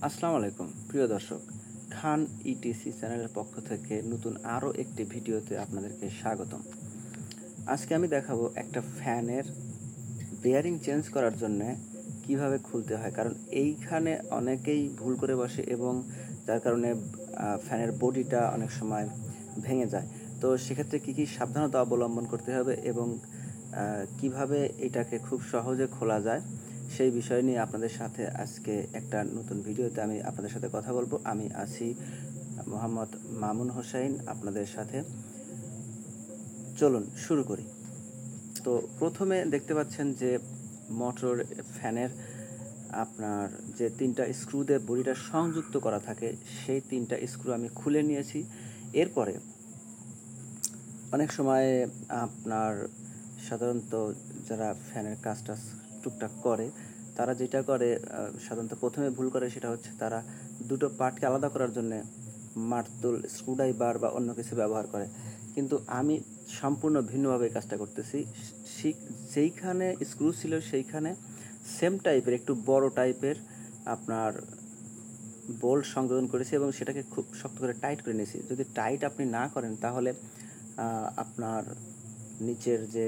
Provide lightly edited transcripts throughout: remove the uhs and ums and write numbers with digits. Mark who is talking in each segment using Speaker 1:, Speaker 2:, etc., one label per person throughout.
Speaker 1: আসসালামু আলাইকুম প্রিয় দর্শক, খান ইটিসি চ্যানেলের পক্ষ থেকে নতুন আরও একটি ভিডিওতে আপনাদেরকে স্বাগতম। আজকে আমি দেখাবো একটা ফ্যানের বেয়ারিং চেঞ্জ করার জন্য কিভাবে খুলতে হয়, কারণ এইখানে অনেকেই ভুল করে বসে এবং যার কারণে ফ্যানের বডিটা অনেক সময় ভেঙে যায়। তো সেক্ষেত্রে কী কী সাবধানতা অবলম্বন করতে হবে এবং কিভাবে এটাকে খুব সহজে খোলা যায় সেই বিষয় নিয়ে আপনাদের সাথে আজকে একটা নতুন ভিডিওতে আমি আপনাদের সাথে কথা বলবো। আমি আছি মোহাম্মদ মামুন হোসাইন আপনাদের সাথে। চলুন শুরু করি। তো প্রথমে দেখতে পাচ্ছেন যে মোটর ফ্যানের আপনার যে তিনটা স্ক্রু দিয়ে বডিটা সংযুক্ত করা থাকে সেই তিনটা স্ক্রু আমি খুলে নিয়েছি। এরপরে অনেক সময় আপনার সাধারণত যারা ফ্যানের কাজটা টুকটাক করে তারা যেটা করে সাধারণত প্রথমে ভুল করে সেটা হচ্ছে তারা দুটো পার্টকে আলাদা করার জন্য মার্তুল, স্ক্রুড্রাইভার বা অন্য কিছু ব্যবহার করে, কিন্তু আমি সম্পূর্ণ ভিন্নভাবে কাজটা করতেছি। যেইখানে স্ক্রু ছিল সেইখানে সেম টাইপের একটু বড় টাইপের আপনার বোল্ট সংযোজন করেছি এবং সেটাকে খুব শক্ত করে টাইট করে নিয়েছি। যদি টাইট আপনি না করেন তাহলে আপনার নিচের যে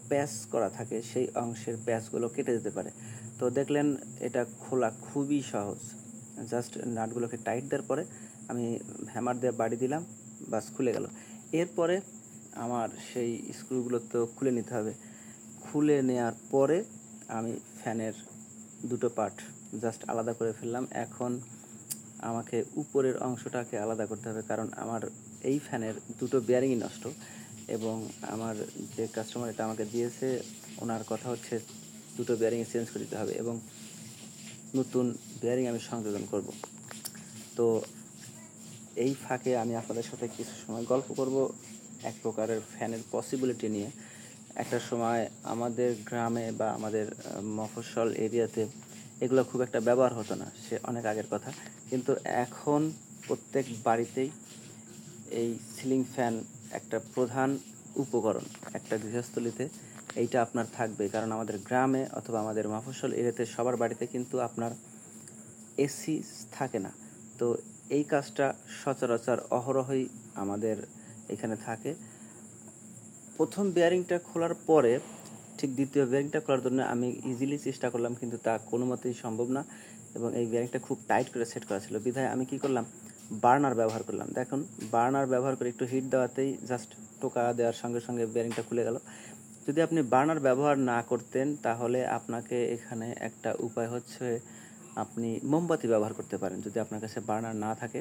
Speaker 1: প্যাচ করা থাকে সেই অংশের প্যাচগুলো কেটে যেতে পারে। তো দেখলেন এটা খোলা খুবই সহজ। জাস্ট নাটগুলোকে টাইট দেওয়ার পরে আমি হ্যামার দিয়ে বাড়ি দিলাম, বাস খুলে গেল। এরপরে আমার সেই স্ক্রুগুলো তো খুলে নিতে হবে। খুলে নেওয়ার পরে আমি ফ্যানের দুটো পার্ট জাস্ট আলাদা করে ফেললাম। এখন আমাকে উপরের অংশটাকে আলাদা করতে হবে, কারণ আমার এই ফ্যানের দুটো বেয়ারিংই নষ্ট এবং আমার যে কাস্টমার এটা আমাকে দিয়েছে ওনার কথা হচ্ছে দুটো বেয়ারিংয়ে চেঞ্জ করে দিতে হবে এবং নতুন বেয়ারিং আমি সংযোজন করব। তো এই ফাঁকে আমি আপনাদের সাথে কিছু সময় গল্প করব এক প্রকারের ফ্যানের পসিবিলিটি নিয়ে। একটা সময় আমাদের গ্রামে বা আমাদের মফস্বল এরিয়াতে এগুলো খুব একটা ব্যবহার হতো না, সে অনেক আগের কথা, কিন্তু এখন প্রত্যেক বাড়িতেই এই সিলিং ফ্যান একটা প্রধান উপকরণ। একটা গৃহস্থলিতে এইটা আপনার থাকবে, কারণ আমাদের গ্রামে অথবা আমাদের মফস্বল এরিয়াতে সবার বাড়িতে কিন্তু আপনার এসি থাকে না। তো এই কাজটা সচরাচর অহরহই আমাদের এখানে থাকে। প্রথম বেয়ারিংটা খোলার পরে ঠিক দ্বিতীয় বেয়ারিংটা খোলার জন্য আমি ইজিলি চেষ্টা করলাম, কিন্তু তা কোনো মতেই সম্ভব না এবং এই বেয়ারিংটা খুব টাইট করে সেট করা ছিল। বিধায় আমি কি করলাম, বার্নার ব্যবহার করলাম। দেখুন, বার্নার ব্যবহার করে একটু হিট দেওয়াতেই জাস্ট টোকা দেওয়ার সঙ্গে সঙ্গে বেয়ারিংটা খুলে গেল। যদি আপনি বার্নার ব্যবহার না করতেন তাহলে আপনাকে এখানে একটা উপায় হচ্ছে আপনি মোমবাতি ব্যবহার করতে পারেন। যদি আপনার কাছে বার্নার না থাকে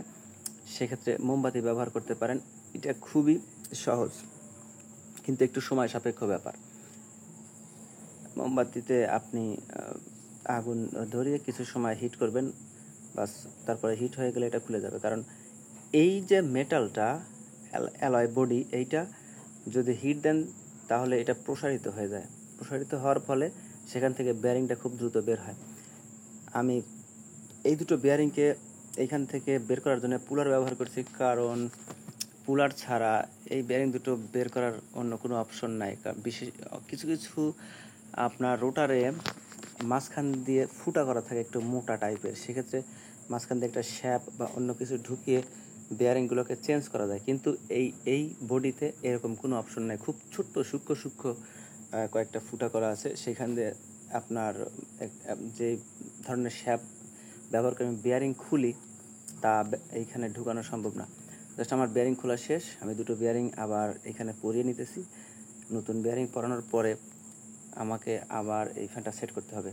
Speaker 1: সেক্ষেত্রে মোমবাতি ব্যবহার করতে পারেন। এটা খুবই সহজ কিন্তু একটু সময় সাপেক্ষ ব্যাপার। মোমবাতিতে আপনি আগুন ধরিয়ে কিছু সময় হিট করবেন, বাস তারপরে হিট হয়ে গেলে এটা খুলে যাবে। কারণ এই যে মেটালটা অ্যালয় বডি, এইটা যদি হিট দেন তাহলে এটা প্রসারিত হয়ে যায়। প্রসারিত হওয়ার ফলে সেখান থেকে বেয়ারিংটা খুব দ্রুত বের হয়। আমি এই দুটো বেয়ারিংকে এইখান থেকে বের করার জন্য পুলার ব্যবহার করছি, কারণ পুলার ছাড়া এই বেয়ারিং দুটো বের করার অন্য কোনো অপশন নাই। বিশেষ কিছু কিছু আপনার রোটারে মাঝখান দিয়ে ফুটা করা থাকে একটু মোটা টাইপের, সেক্ষেত্রে মাঝখান দিয়ে একটা শ্যাপ বা অন্য কিছু ঢুকিয়ে বেয়ারিংগুলোকে চেঞ্জ করা যায়, কিন্তু এই বডিতে এরকম কোনো অপশন নেই। খুব ছোট্ট সূক্ষ্ম সূক্ষ্ম কয়েকটা ফুটা করা আছে, সেখান দিয়ে আপনার যে ধরনের শ্যাপ ব্যবহার করে আমি বেয়ারিং খুলি তা এইখানে ঢুকানো সম্ভব না। জাস্ট আমার বেয়ারিং খোলা শেষ, আমি দুটো বেয়ারিং আবার এখানে পরিয়ে নিতেছি। নতুন বেয়ারিং পরানোর পরে আমাকে আবার এই ফ্যানটা সেট করতে হবে।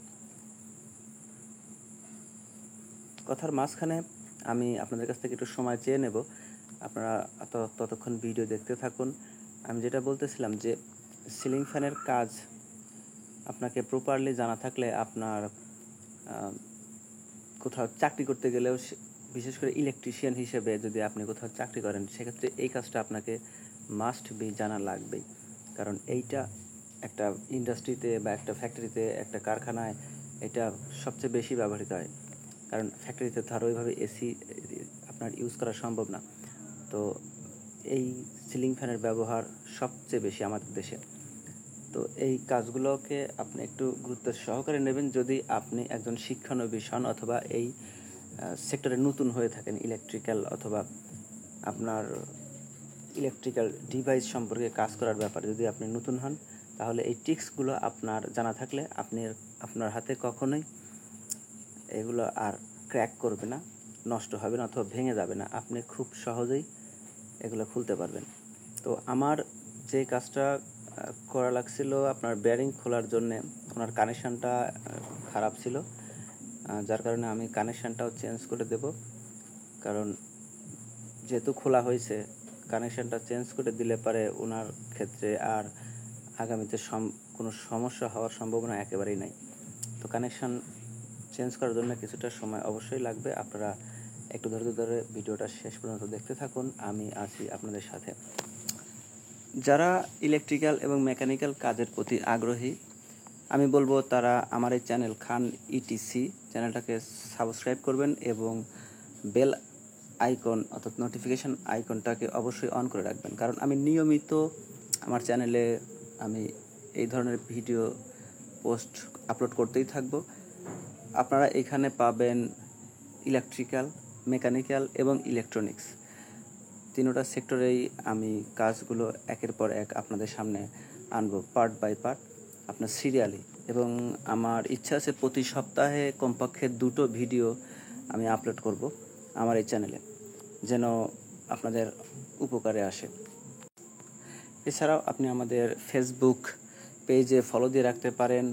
Speaker 1: কথার মাঝখানে আমি আপনাদের কাছ থেকে একটু সময় চেয়ে নেব, আপনারা ততক্ষণ ভিডিও দেখতে থাকুন। আমি যেটা বলতেছিলাম যে সিলিং ফ্যানের কাজ আপনাকে প্রপারলি জানা থাকলে আপনার কোথাও চাকরি করতে গেলেও, বিশেষ করে ইলেকট্রিশিয়ান হিসেবে যদি আপনি কোথাও চাকরি করেন সেক্ষেত্রে এই কাজটা আপনাকে মাস্ট বি জানা লাগবেই। কারণ এইটা একটা ইন্ডাস্ট্রিতে বা একটা ফ্যাক্টরিতে, একটা কারখানায় এটা সবচেয়ে বেশি ব্যবহৃত হয়, কারণ ফ্যাক্টরিতে ধরো ওইভাবে এসি আপনার ইউজ করা সম্ভব না। তো এই সিলিং ফ্যানের ব্যবহার সবচেয়ে বেশি আমাদের দেশে। তো এই কাজগুলোকে আপনি একটু গুরুত্ব সহকারে নেবেন যদি আপনি একজন শিক্ষানবিশ হন অথবা এই সেক্টরে নতুন হয়ে থাকেন, ইলেকট্রিক্যাল অথবা আপনার ইলেকট্রিক্যাল ডিভাইস সম্পর্কে কাজ করার ব্যাপারে যদি আপনি নতুন হন, তাহলে এই ট্রিক্সগুলো আপনার জানা থাকলে আপনার হাতে কখনোই এগুলো আর ক্র্যাক করবে না, নষ্ট হবে না অথবা ভেঙে যাবে না। আপনি খুব সহজেই এগুলো খুলতে পারবেন। তো আমার যে কাজটা করা লাগছিল, আপনার বেয়ারিং খোলার জন্যে ওনার কানেকশানটা খারাপ ছিল, যার কারণে আমি কানেকশানটাও চেঞ্জ করে দেব। কারণ যেহেতু খোলা হয়েছে, কানেকশানটা চেঞ্জ করে দিলে পারে ওনার ক্ষেত্রে আর আগামীতে কোনো সমস্যা হওয়ার সম্ভাবনা একেবারেই নাই। তো কানেকশান চেঞ্জ করার জন্য কিছুটা সময় অবশ্যই লাগবে। আপনারা একটু ধৈর্য ধরে ভিডিওটা শেষ পর্যন্ত দেখতে থাকুন, আমি আছি আপনাদের সাথে। যারা ইলেকট্রিক্যাল এবং মেকানিক্যাল কাজের প্রতি আগ্রহী, আমি বলবো তারা আমার এই চ্যানেল খান ইটিসি চ্যানেলটাকে সাবস্ক্রাইব করবেন এবং বেল আইকন অর্থাৎ নোটিফিকেশান আইকনটাকে অবশ্যই অন করে রাখবেন। কারণ আমি নিয়মিত আমার চ্যানেলে আমি এই ধরনের ভিডিও পোস্ট আপলোড করতেই থাকব। আপনারা এখানে পাবেন ইলেকট্রিক্যাল, মেকানিক্যাল এবং ইলেকট্রনিক্স, তিনোটা সেক্টরেই আমি কাজগুলো একের পর এক আপনাদের সামনে আনবো, পার্ট বাই পার্ট, আপনার সিরিয়ালি। এবং আমার ইচ্ছা আছে প্রতি সপ্তাহে কমপক্ষে 2টো ভিডিও আমি আপলোড করব আমার এই চ্যানেলে, যেন আপনাদের উপকারে আসে। এছাড়াও আপনি আমাদের ফেসবুক পেজে ফলো দিয়ে রাখতে পারেন।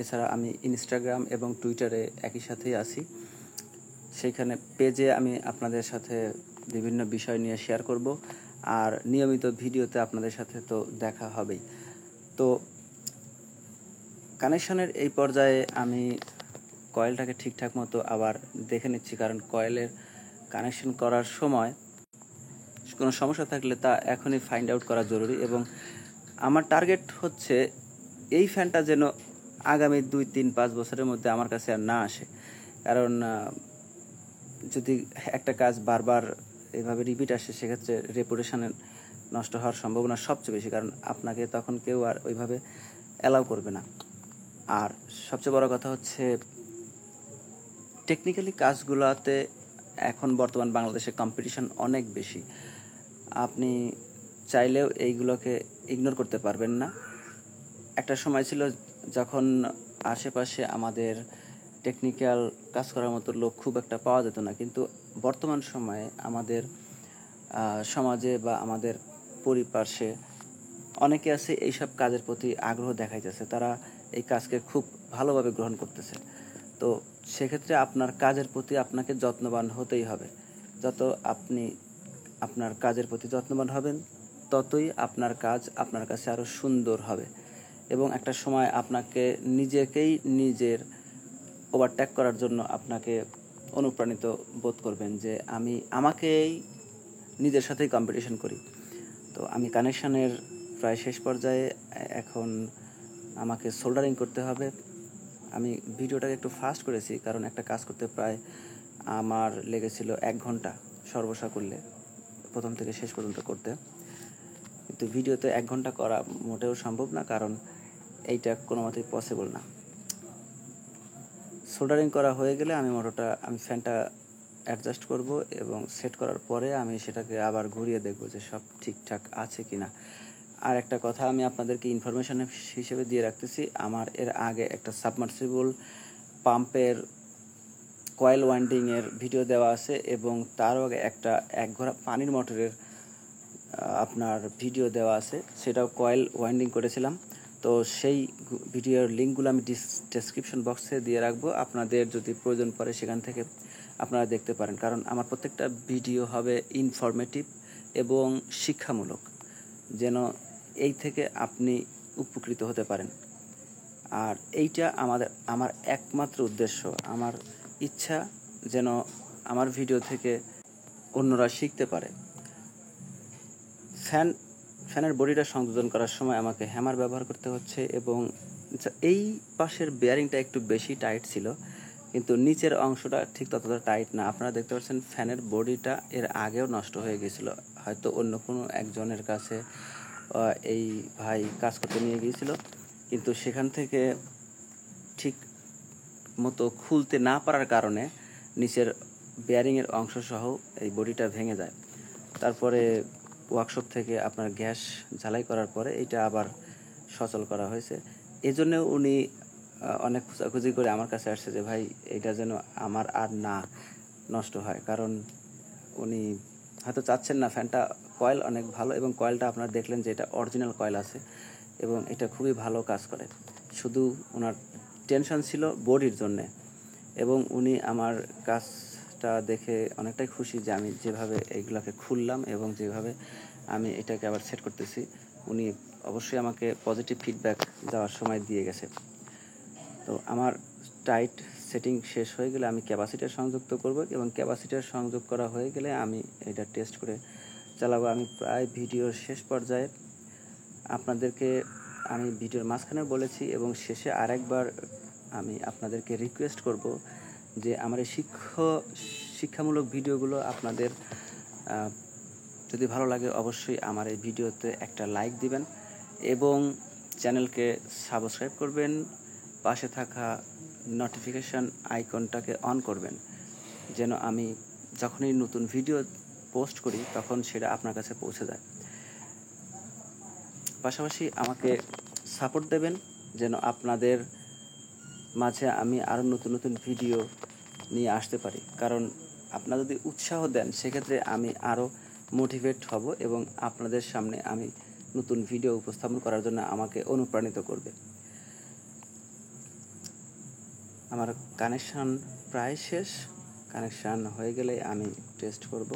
Speaker 1: এছাড়া আমি ইনস্টাগ্রাম এবং টুইটারে একই সাথেই আছি। সেইখানে পেজে আমি আপনাদের সাথে বিভিন্ন বিষয় নিয়ে শেয়ার করব, আর নিয়মিত ভিডিওতে আপনাদের সাথে তো দেখা হবেই। তো কানেকশনের এই পর্যায়ে আমি কয়েলটাকে ঠিকঠাক মতো আবার দেখে নিচ্ছি, কারণ কয়েলের কানেকশন করার সময় কোনো সমস্যা থাকলে তা এখনই ফাইন্ড আউট করা জরুরি। এবং আমার টার্গেট হচ্ছে এই ফ্যানটা যেন আগামী 2-3-5 বছরের মধ্যে আমার কাছে আর না আসে। কারণ যদি একটা কাজ বারবার এভাবে রিপিট আসে, সেক্ষেত্রে রেপুটেশনের নষ্ট হওয়ার সম্ভাবনা সবচেয়ে বেশি, কারণ আপনাকে তখন কেউ আর ওইভাবে অ্যালাউ করবে না। আর সবচেয়ে বড় কথা হচ্ছে টেকনিক্যালি কাজগুলোতে এখন বর্তমান বাংলাদেশে কম্পিটিশন অনেক বেশি। আপনি চাইলেও এইগুলোকে ইগনোর করতে পারবেন না। একটা সময় ছিল যখন আশেপাশে আমাদের টেকনিক্যাল কাজ করার মতো লোক খুব একটা পাওয়া যেত না, কিন্তু বর্তমান সময়ে আমাদের সমাজে বা আমাদের পরিপার্শ্বে অনেকে আছে এইসব কাজের প্রতি আগ্রহ দেখাইতেছে, তারা এই কাজকে খুব ভালোভাবে গ্রহণ করতেছে। তো সেক্ষেত্রে আপনার কাজের প্রতি আপনাকে যত্নবান হতেই হবে। যত আপনি আপনার কাজের প্রতি যত্নবান হবেন, ততই আপনার কাজ আপনার কাছে আরও সুন্দর হবে। এবং একটা সময় আপনাকে নিজের ওভারটেক করার জন্য আপনাকে অনুপ্রাণিত বোধ করবেন যে আমি আমাকেই নিজের সাথেই কম্পিটিশন করি। তো আমি কানেকশানের প্রায় শেষ পর্যায়ে, এখন আমাকে সোল্ডারিং করতে হবে। আমি ভিডিওটাকে একটু ফাস্ট করেছি, কারণ একটা কাজ করতে প্রায় আমার লেগেছিল 1 ঘন্টা সর্বসা করলে, প্রথম থেকে শেষ পর্যন্ত করতে। কিন্তু ভিডিওতে 1 ঘন্টা করা মোটেও সম্ভব না, কারণ এইটা কোনো মতেই পসিবল না। সোল্ডারিং করা হয়ে গেলে আমি ফ্যানটা অ্যাডজাস্ট করব এবং সেট করার পরে আমি সেটাকে আবার ঘুরিয়ে দেখব যে সব ঠিকঠাক আছে কি না। আর একটা কথা আমি আপনাদেরকে ইনফরমেশন হিসেবে দিয়ে রাখতেছি, আমার এর আগে একটা সাবমার্সিবল পাম্পের কয়েল ওয়াইন্ডিংয়ের ভিডিও দেওয়া আছে, এবং তারও আগে একটা 1 ঘোড়া পানির মোটরের আপনার ভিডিও দেওয়া আছে, সেটাও কয়েল ওয়াইন্ডিং করেছিলাম। তো সেই ভিডিওর লিঙ্কগুলো আমি ডেসক্রিপশন বক্সে দিয়ে রাখবো, আপনাদের যদি প্রয়োজন পড়ে সেখান থেকে আপনারা দেখতে পারেন। কারণ আমার প্রত্যেকটা ভিডিও হবে ইনফরমেটিভ এবং শিক্ষামূলক, যেন এই থেকে আপনি উপকৃত হতে পারেন। আর এইটা আমার একমাত্র উদ্দেশ্য, আমার ইচ্ছা যেন আমার ভিডিও থেকে অন্যরা শিখতে পারে। ফ্যানের বডিটা সংযোজন করার সময় আমাকে হ্যামার ব্যবহার করতে হচ্ছে, এবং এই পাশের বেয়ারিংটা একটু বেশি টাইট ছিল, কিন্তু নিচের অংশটা ঠিক ততটা টাইট না। আপনারা দেখতে পাচ্ছেন ফ্যানের বডিটা এর আগেও নষ্ট হয়ে গিয়েছিল, হয়তো অন্য কোনো একজনের কাছে এই ভাই কাজ করতে নিয়ে গিয়েছিল, কিন্তু সেখান থেকে ঠিক মতো খুলতে না পারার কারণে নিচের বেয়ারিংয়ের অংশ সহ এই বডিটা ভেঙে যায়। তারপরে ওয়ার্কশপ থেকে আপনার গ্যাস ঝালাই করার পরে এইটা আবার সচল করা হয়েছে। এই জন্য উনি অনেক খোঁজাখুঁজি করে আমার কাছে আসছে যে ভাই এটা যেন আমার আর না নষ্ট হয়, কারণ উনি হয়তো চাচ্ছেন না ফ্যানটা কয়েল অনেক ভালো, এবং কয়েলটা আপনারা দেখলেন যে এটা অরিজিনাল কয়েল আছে এবং এটা খুবই ভালো কাজ করে। শুধু ওনার টেনশন ছিল বডির জন্যে, এবং উনি আমার কাজটা দেখে অনেকটাই খুশি যে আমি যেভাবে এইগুলাকে খুললাম এবং যেভাবে আমি এটাকে আবার সেট করতেছি। উনি অবশ্যই আমাকে পজিটিভ ফিডব্যাক দেওয়ার সময় দিয়ে গেছে। তো আমার টাইট সেটিং শেষ হয়ে গেলে আমি ক্যাপাসিটার সংযুক্ত করব, এবং ক্যাপাসিটার সংযোগ করা হয়ে গেলে আমি এটা টেস্ট করে চালাবো। আমি প্রায় ভিডিওর শেষ পর্যায়ে আপনাদেরকে আমি ভিডিওর মাঝখানে বলেছি এবং শেষে আরেকবার আমি আপনাদেরকে রিকোয়েস্ট করব যে আমার এই শিক্ষামূলক ভিডিওগুলো আপনাদের যদি ভালো লাগে অবশ্যই আমার এই ভিডিওতে একটা লাইক দিবেন এবং চ্যানেলকে সাবস্ক্রাইব করবেন, পাশে থাকা নোটিফিকেশান আইকনটাকে অন করবেন, যেন আমি যখনই নতুন ভিডিও পোস্ট করি তখন সেটা আপনার কাছে পৌঁছে যায়। পাশাপাশি আমাকে সাপোর্ট দেবেন যেন আপনাদের মাঝে আমি আরও নতুন নতুন ভিডিও নিয়ে আসতে পারি, কারণ আপনারা যদি উৎসাহ দেন সেক্ষেত্রে আমি আরও মোটিভেট হব এবং আপনাদের সামনে আমি নতুন ভিডিও উপস্থাপন করার জন্য আমাকে অনুপ্রাণিত করবে। আমার কানেকশান প্রায় শেষ। কানেকশান হয়ে গেলে আমি টেস্ট করব।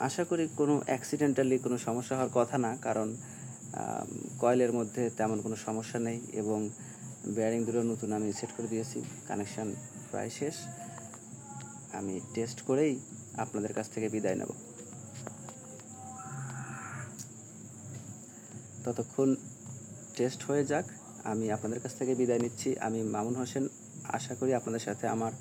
Speaker 1: আশা করি কোনো অ্যাক্সিডেন্টালি কোনো সমস্যা হওয়ার কথা না, কারণ কয়েলের মধ্যে তেমন কোনো সমস্যা নেই এবং বেয়ারিং দুটো নতুন আমি সেট করে দিয়েছি। কানেকশান প্রায় শেষ। আমি টেস্ট করেই আপনাদের কাছ থেকে বিদায় নেব। ততক্ষণ টেস্ট হয়ে যাক, আমি আপনাদের কাছ থেকে বিদায় নিচ্ছি। আমি মামুন হোসেন। আশা করি আপনাদের সাথে আমার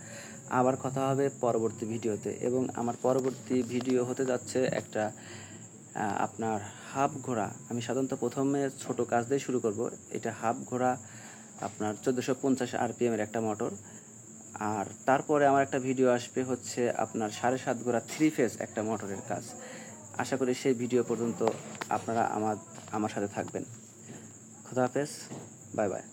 Speaker 1: আবার কথা হবে পরবর্তী ভিডিওতে, এবং আমার পরবর্তী ভিডিও হতে যাচ্ছে একটা আপনার হাফ ঘোড়া। আমি সাধারণত প্রথমে ছোট কাজ দিয়ে শুরু করব। এটা হাফ ঘোড়া আপনার 1450 RPM-এর একটা মোটর, আর তারপরে আমার একটা ভিডিও আসবে হচ্ছে আপনার 7.5 ঘোড়া 3 ফেজ একটা মোটরের কাজ। আশা করি সেই ভিডিও পর্যন্ত আপনারা আমার সাথে থাকবেন। খোদা হাফেজ, বাই বাই।